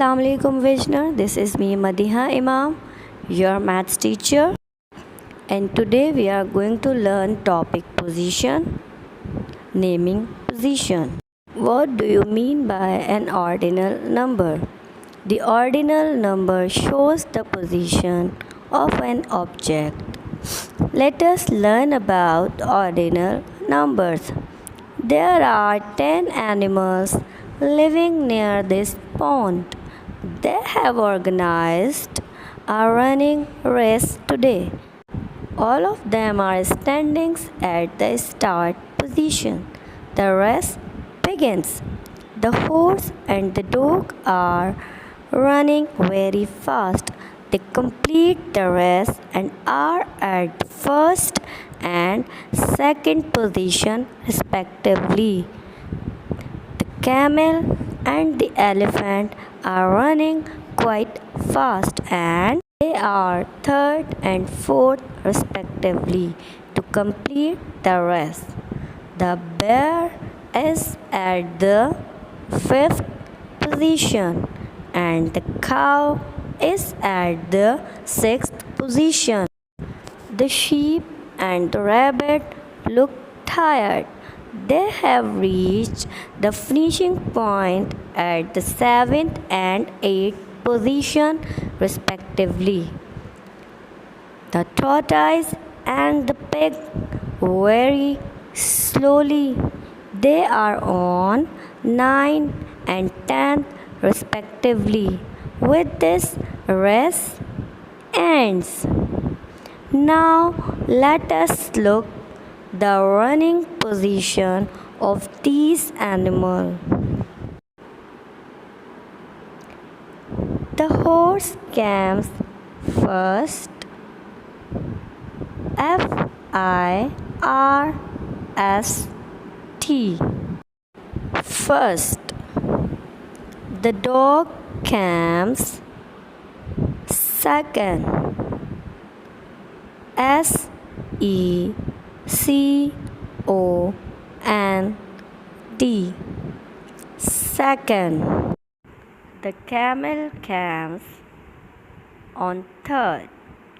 Assalamu alaikum Vishnu. This is me Madiha Imam, your maths teacher, and today we are going to learn topic position, naming position. What do you mean by an ordinal number? The ordinal number shows the position of an object. Let us learn about ordinal numbers. There are 10 animals living near this pond. They have organized a running race today. All of them are standing at the start position. The race begins. The horse and the dog are running very fast. They complete the race and are at first and second position respectively. The camel and the elephant are running quite fast and they are third and fourth respectively to complete the race. The bear is at the fifth position and the cow is at the sixth position. The sheep and the rabbit look tired. They have reached the finishing point at the seventh and eighth position respectively. The tortoise and the pig very slowly. They are on 9 and 10 respectively. With this, race ends. Now let us look the running position of these animals. The horse comes first. First. First. The dog comes second. Second. Second. The camel comes on third.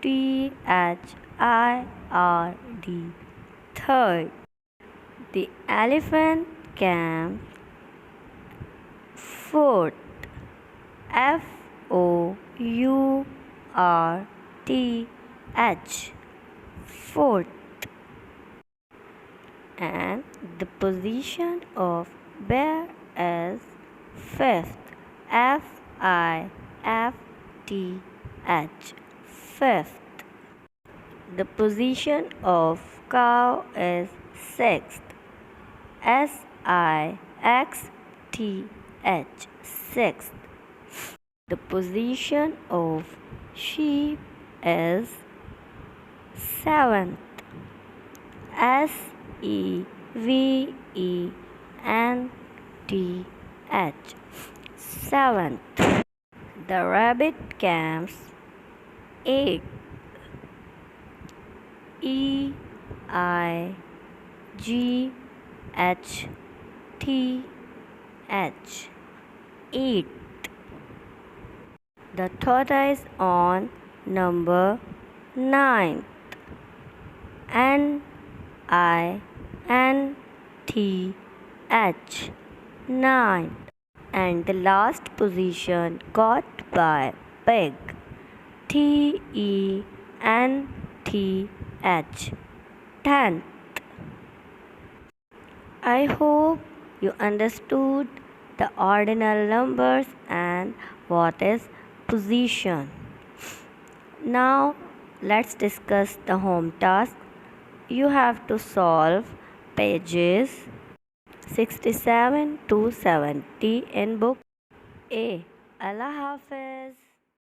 Third. Third. The elephant comes fourth. Fourth. Fourth. And the position of bear is fifth. Fifth. The position of cow is sixth. Sixth. The position of sheep is seventh. Seventh. The rabbit comes eighth. Eighth. The tortoise on number 9. Ninth. And the last position got by pig. Tenth. I hope you understood the ordinal numbers and what is position. Now let's discuss the home task. You have to solve pages 67 to 70 in book A. Allah Hafiz.